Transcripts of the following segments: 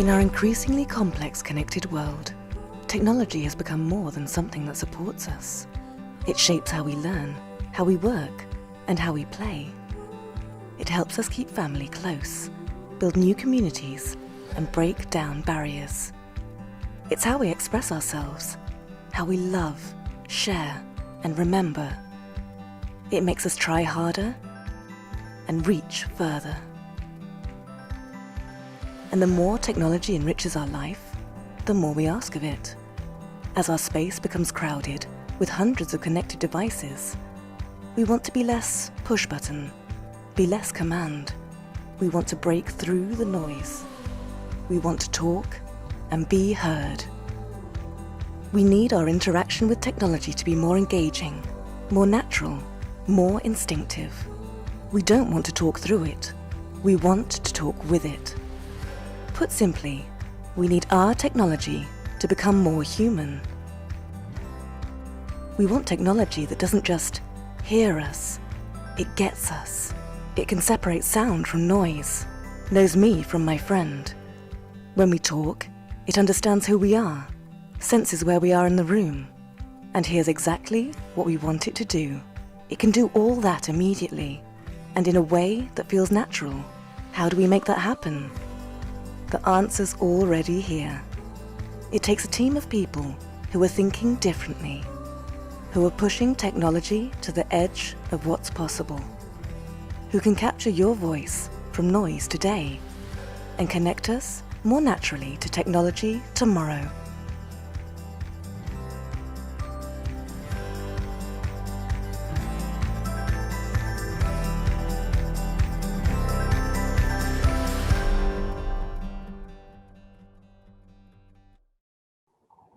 In our increasingly complex connected world, technology has become more than something that supports us. It shapes how we learn, how we work, and how we play. It helps us keep family close, build new communities, and break down barriers. It's how we express ourselves, how we love, share, and remember. It makes us try harder and reach further. And the more technology enriches our life, the more we ask of it. As our space becomes crowded with hundreds of connected devices, we want to be less push button, be less command. We want to break through the noise. We want to talk and be heard. We need our interaction with technology to be more engaging, more natural, more instinctive. We don't want to talk through it. We want to talk with it. Put simply, we need our technology to become more human. We want technology that doesn't just hear us, it gets us. It can separate sound from noise, knows me from my friend. When we talk, it understands who we are, senses where we are in the room, and hears exactly what we want it to do. It can do all that immediately, and in a way that feels natural. How do we make that happen? The answer's already here. It takes a team of people who are thinking differently, who are pushing technology to the edge of what's possible, who can capture your voice from noise today and connect us more naturally to technology tomorrow.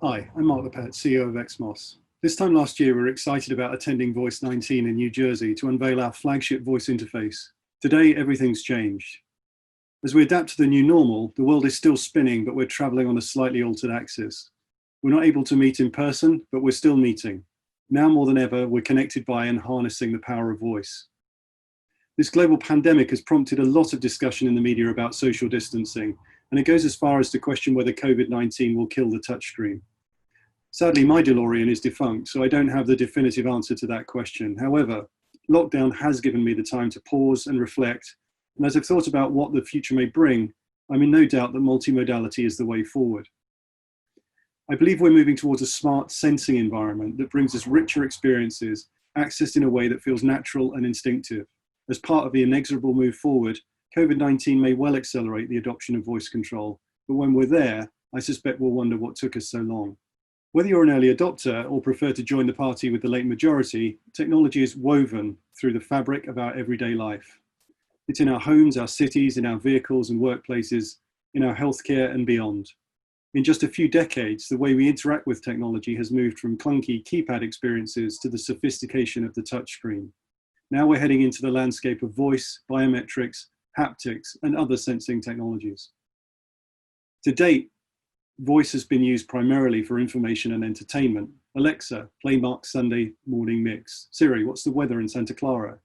Hi, I'm Mark Lippett, CEO of XMOS. This time last year, we were excited about attending Voice 19 in New Jersey to unveil our flagship voice interface. Today, everything's changed. As we adapt to the new normal, the world is still spinning, but we're traveling on a slightly altered axis. We're not able to meet in person, but we're still meeting. Now more than ever, we're connected by and harnessing the power of voice. This global pandemic has prompted a lot of discussion in the media about social distancing, and it goes as far as to question whether COVID-19 will kill the touchscreen. Sadly, my DeLorean is defunct, so I don't have the definitive answer to that question. However, lockdown has given me the time to pause and reflect, and as I've thought about what the future may bring, I'm in no doubt that multimodality is the way forward. I believe we're moving towards a smart sensing environment that brings us richer experiences, accessed in a way that feels natural and instinctive. As part of the inexorable move forward, COVID-19 may well accelerate the adoption of voice control, but when we're there, I suspect we'll wonder what took us so long. Whether you're an early adopter or prefer to join the party with the late majority, technology is woven through the fabric of our everyday life. It's in our homes, our cities, in our vehicles and workplaces, in our healthcare and beyond. In just a few decades, the way we interact with technology has moved from clunky keypad experiences to the sophistication of the touchscreen. Now we're heading into the landscape of voice, biometrics, haptics, and other sensing technologies. To date, voice has been used primarily for information and entertainment. Alexa, play Mark's Sunday morning mix. Siri, what's the weather in Santa Clara?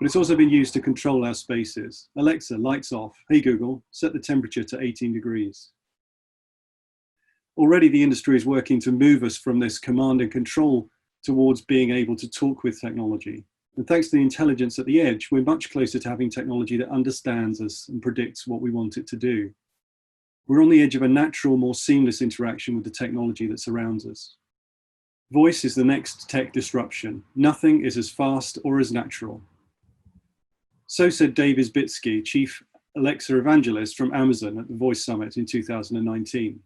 But it's also been used to control our spaces. Alexa, lights off. Hey Google, set the temperature to 18 degrees. Already the industry is working to move us from this command and control towards being able to talk with technology. And thanks to the intelligence at the edge, we're much closer to having technology that understands us and predicts what we want it to do. We're on the edge of a natural, more seamless interaction with the technology that surrounds us. Voice is the next tech disruption. Nothing is as fast or as natural. So said Dave Isbitski, Chief Alexa Evangelist from Amazon at the Voice Summit in 2019.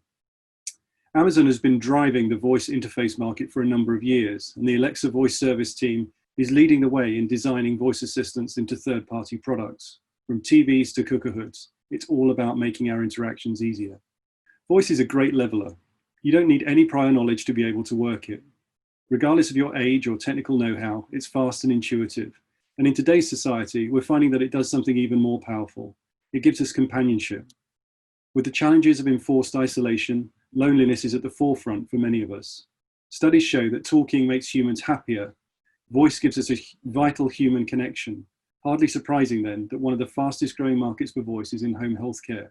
Amazon has been driving the voice interface market for a number of years, and the Alexa voice service team is leading the way in designing voice assistants into third-party products, from TVs to cooker hoods. It's all about making our interactions easier. Voice is a great leveler. You don't need any prior knowledge to be able to work it. Regardless of your age or technical know-how, it's fast and intuitive. And in today's society, we're finding that it does something even more powerful. It gives us companionship. With the challenges of enforced isolation, loneliness is at the forefront for many of us. Studies show that talking makes humans happier. Voice gives us a vital human connection. Hardly surprising then that one of the fastest growing markets for voice is in home healthcare.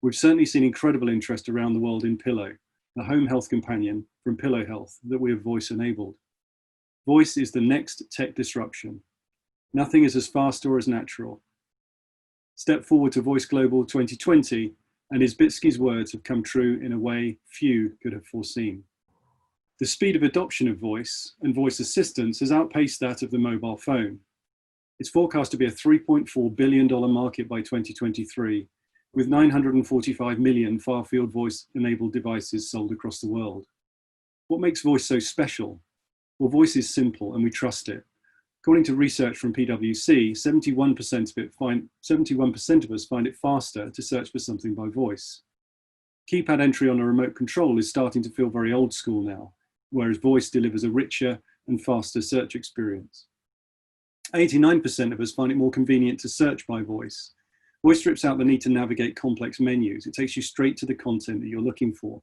We've certainly seen incredible interest around the world in Pillow, a home health companion from Pillow Health that we have voice enabled. Voice is the next tech disruption. Nothing is as fast or as natural. Step forward to Voice Global 2020, and Izbitsky's words have come true in a way few could have foreseen. The speed of adoption of voice and voice assistance has outpaced that of the mobile phone. It's forecast to be a $3.4 billion market by 2023, with 945 million far-field voice-enabled devices sold across the world. What makes voice so special? Well, voice is simple and we trust it. According to research from PwC, 71% of us find it faster to search for something by voice. Keypad entry on a remote control is starting to feel very old school now, whereas voice delivers a richer and faster search experience. 89% of us find it more convenient to search by voice. Voice strips out the need to navigate complex menus. It takes you straight to the content that you're looking for.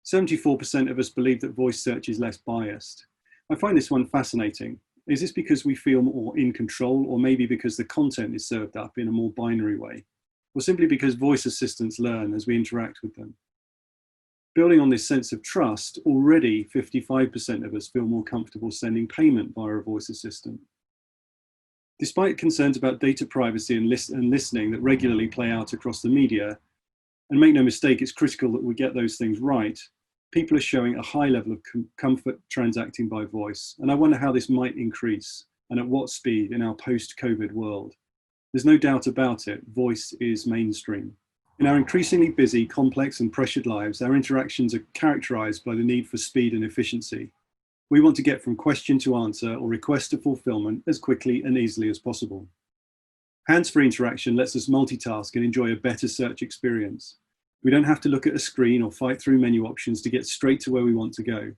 74% of us believe that voice search is less biased. I find this one fascinating. Is this because we feel more in control, or maybe because the content is served up in a more binary way, or simply because voice assistants learn as we interact with them? Building on this sense of trust, already 55% of us feel more comfortable sending payment via a voice assistant. Despite concerns about data privacy and listening that regularly play out across the media, and make no mistake, it's critical that we get those things right, people are showing a high level of comfort transacting by voice, and I wonder how this might increase and at what speed in our post-COVID world. There's no doubt about it, voice is mainstream. In our increasingly busy, complex and pressured lives, our interactions are characterized by the need for speed and efficiency. We want to get from question to answer or request to fulfillment as quickly and easily as possible. Hands-free interaction lets us multitask and enjoy a better search experience. We don't have to look at a screen or fight through menu options to get straight to where we want to go.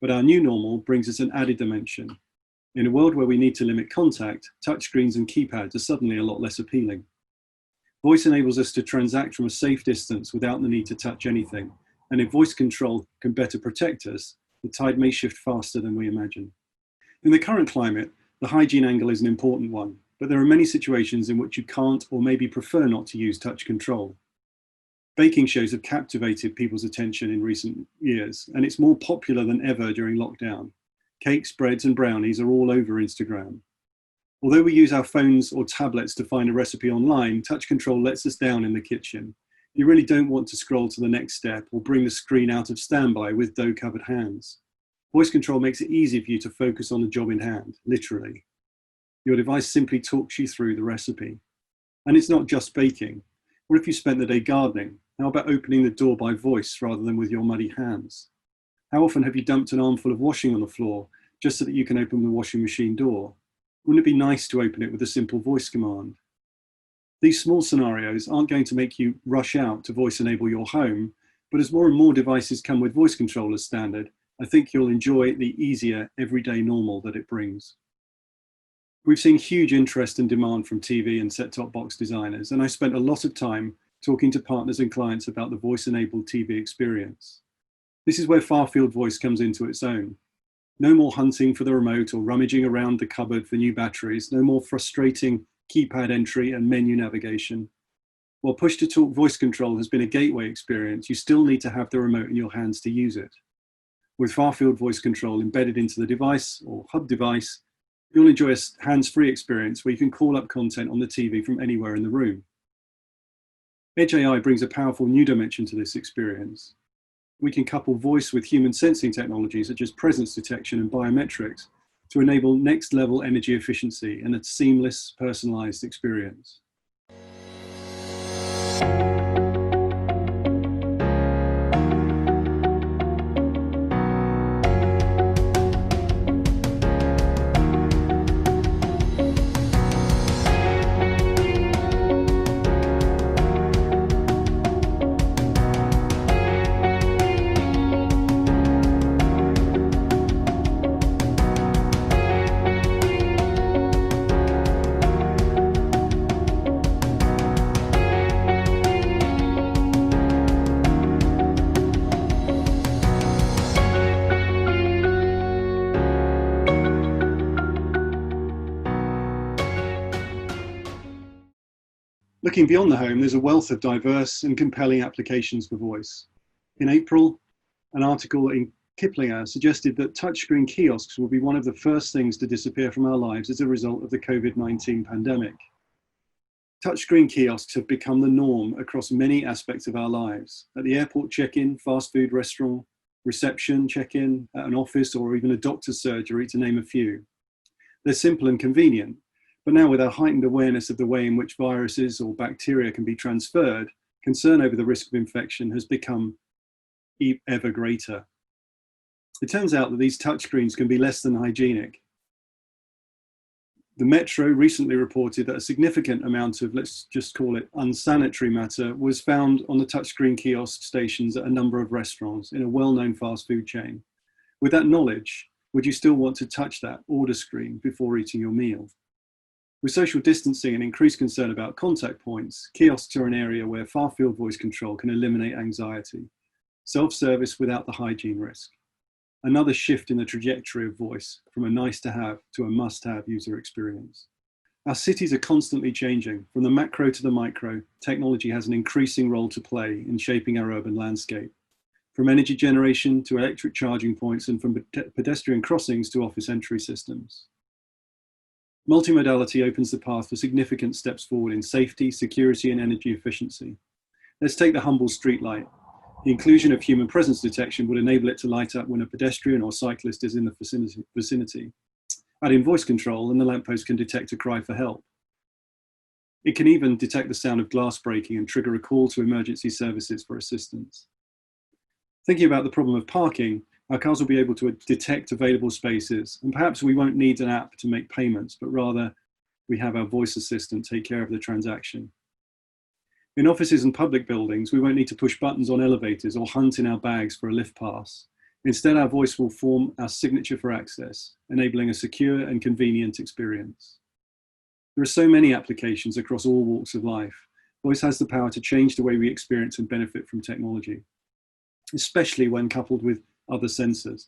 But our new normal brings us an added dimension. In a world where we need to limit contact, touchscreens and keypads are suddenly a lot less appealing. Voice enables us to transact from a safe distance without the need to touch anything. And if voice control can better protect us, the tide may shift faster than we imagine. In the current climate, the hygiene angle is an important one, but there are many situations in which you can't or maybe prefer not to use touch control. Baking shows have captivated people's attention in recent years, and it's more popular than ever during lockdown. Cakes, breads, and brownies are all over Instagram. Although we use our phones or tablets to find a recipe online, touch control lets us down in the kitchen. You really don't want to scroll to the next step or bring the screen out of standby with dough-covered hands. Voice control makes it easy for you to focus on the job in hand, literally. Your device simply talks you through the recipe. And it's not just baking. What if you spent the day gardening? How about opening the door by voice rather than with your muddy hands? How often have you dumped an armful of washing on the floor just so that you can open the washing machine door? Wouldn't it be nice to open it with a simple voice command? These small scenarios aren't going to make you rush out to voice enable your home, but as more and more devices come with voice control as standard, I think you'll enjoy the easier, everyday normal that it brings. We've seen huge interest and demand from TV and set-top box designers, and I spent a lot of time talking to partners and clients about the voice-enabled TV experience. This is where far-field voice comes into its own. No more hunting for the remote or rummaging around the cupboard for new batteries, no more frustrating keypad entry and menu navigation. While push-to-talk voice control has been a gateway experience, you still need to have the remote in your hands to use it. With far-field voice control embedded into the device or hub device, you'll enjoy a hands-free experience where you can call up content on the TV from anywhere in the room. Edge AI brings a powerful new dimension to this experience. We can couple voice with human sensing technologies such as presence detection and biometrics to enable next-level energy efficiency and a seamless, personalized experience. Looking beyond the home, there's a wealth of diverse and compelling applications for voice. In April, an article in Kiplinger suggested that touchscreen kiosks will be one of the first things to disappear from our lives as a result of the COVID-19 pandemic. Touchscreen kiosks have become the norm across many aspects of our lives. At the airport check-in, fast food restaurant, reception check-in, at an office, or even a doctor's surgery, to name a few. They're simple and convenient, but now with our heightened awareness of the way in which viruses or bacteria can be transferred, concern over the risk of infection has become ever greater. It turns out that these touchscreens can be less than hygienic. The Metro recently reported that a significant amount of, let's just call it, unsanitary matter was found on the touchscreen kiosk stations at a number of restaurants in a well-known fast food chain. With that knowledge, would you still want to touch that order screen before eating your meal? With social distancing and increased concern about contact points, kiosks are an area where far-field voice control can eliminate anxiety. Self-service without the hygiene risk. Another shift in the trajectory of voice from a nice-to-have to a must-have user experience. Our cities are constantly changing. From the macro to the micro, technology has an increasing role to play in shaping our urban landscape. From energy generation to electric charging points, and from pedestrian crossings to office entry systems. Multimodality opens the path for significant steps forward in safety, security, and energy efficiency. Let's take the humble streetlight. The inclusion of human presence detection would enable it to light up when a pedestrian or cyclist is in the vicinity. Add in voice control and the lamppost can detect a cry for help. It can even detect the sound of glass breaking and trigger a call to emergency services for assistance. Thinking about the problem of parking, our cars will be able to detect available spaces, and perhaps we won't need an app to make payments, but rather we have our voice assistant take care of the transaction. In offices and public buildings, we won't need to push buttons on elevators or hunt in our bags for a lift pass. Instead, our voice will form our signature for access, enabling a secure and convenient experience. There are so many applications across all walks of life. Voice has the power to change the way we experience and benefit from technology, especially when coupled with other sensors.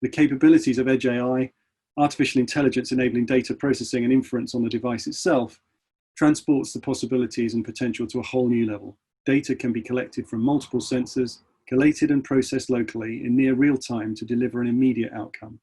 The capabilities of Edge AI, artificial intelligence enabling data processing and inference on the device itself, transports the possibilities and potential to a whole new level. Data can be collected from multiple sensors, collated and processed locally in near real time to deliver an immediate outcome.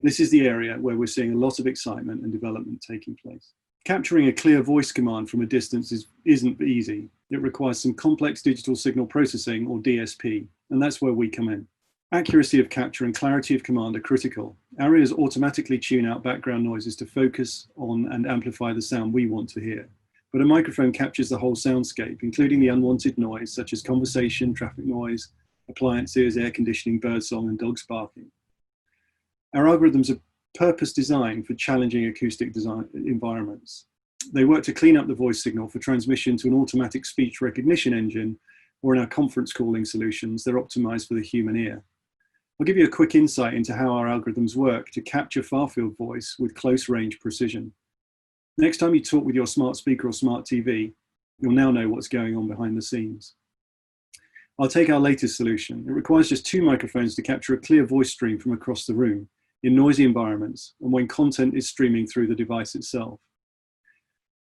This is the area where we're seeing a lot of excitement and development taking place. Capturing a clear voice command from a distance isn't easy. It requires some complex digital signal processing, or DSP, and that's where we come in. Accuracy of capture and clarity of command are critical. Our ears automatically tune out background noises to focus on and amplify the sound we want to hear. But a microphone captures the whole soundscape, including the unwanted noise, such as conversation, traffic noise, appliances, air conditioning, birdsong, and dogs barking. Our algorithms are purpose designed for challenging acoustic design environments. They work to clean up the voice signal for transmission to an automatic speech recognition engine, or in our conference calling solutions, they're optimized for the human ear. I'll give you a quick insight into how our algorithms work to capture far-field voice with close range precision. Next time you talk with your smart speaker or smart TV, you'll now know what's going on behind the scenes. I'll take our latest solution. It requires just 2 microphones to capture a clear voice stream from across the room in noisy environments and when content is streaming through the device itself.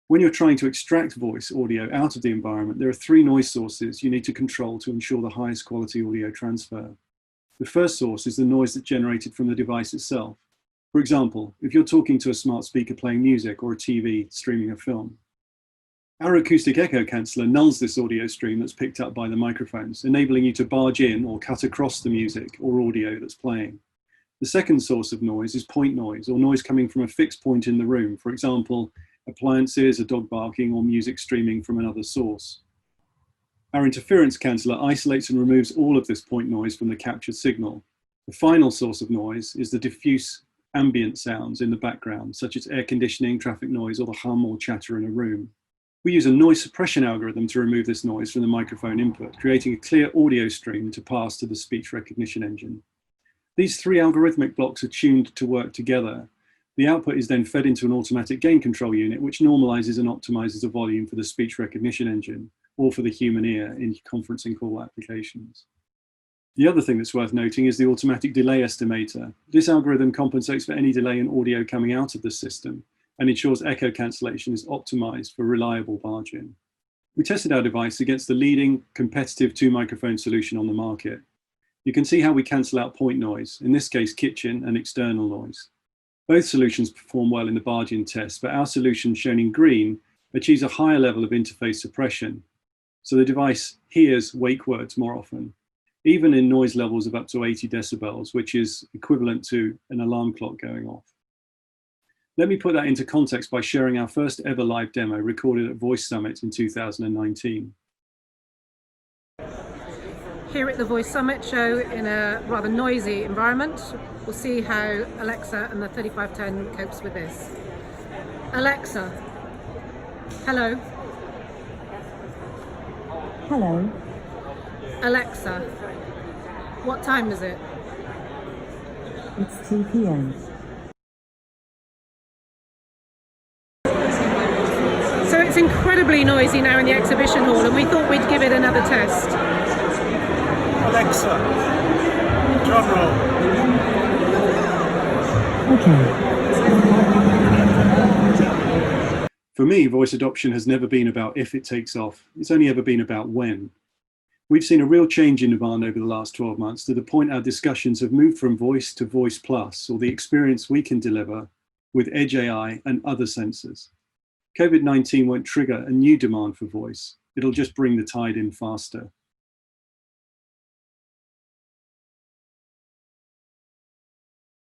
When you're trying to extract voice audio out of the environment, there are 3 noise sources you need to control to ensure the highest quality audio transfer. The first source is the noise that's generated from the device itself. For example, if you're talking to a smart speaker playing music or a TV streaming a film. Our acoustic echo canceller nulls this audio stream that's picked up by the microphones, enabling you to barge in or cut across the music or audio that's playing. The second source of noise is point noise, or noise coming from a fixed point in the room. For example, appliances, a dog barking, or music streaming from another source. Our interference canceller isolates and removes all of this point noise from the captured signal. The final source of noise is the diffuse ambient sounds in the background, such as air conditioning, traffic noise, or the hum or chatter in a room. We use a noise suppression algorithm to remove this noise from the microphone input, creating a clear audio stream to pass to the speech recognition engine. These 3 algorithmic blocks are tuned to work together. The output is then fed into an automatic gain control unit, which normalizes and optimizes the volume for the speech recognition engine, or for the human ear in conferencing call applications. The other thing that's worth noting is the automatic delay estimator. This algorithm compensates for any delay in audio coming out of the system, and ensures echo cancellation is optimized for reliable barging. We tested our device against the leading competitive 2-microphone solution on the market. You can see how we cancel out point noise, in this case kitchen and external noise. Both solutions perform well in the barging test, but our solution, shown in green, achieves a higher level of interface suppression, so the device hears wake words more often, even in noise levels of up to 80 decibels, which is equivalent to an alarm clock going off. Let me put that into context by sharing our first ever live demo recorded at Voice Summit in 2019. Here at the Voice Summit show in a rather noisy environment, we'll see how Alexa and the 3510 copes with this. Alexa, hello. Hello. Alexa, what time is it? It's 2 p.m. So it's incredibly noisy now in the exhibition hall, and we thought we'd give it another test. Alexa, drum roll. Okay. For me, voice adoption has never been about if it takes off. It's only ever been about when. We've seen a real change in demand over the last 12 months to the point our discussions have moved from voice to voice plus, or the experience we can deliver with Edge AI and other sensors. COVID-19 won't trigger a new demand for voice. It'll just bring the tide in faster.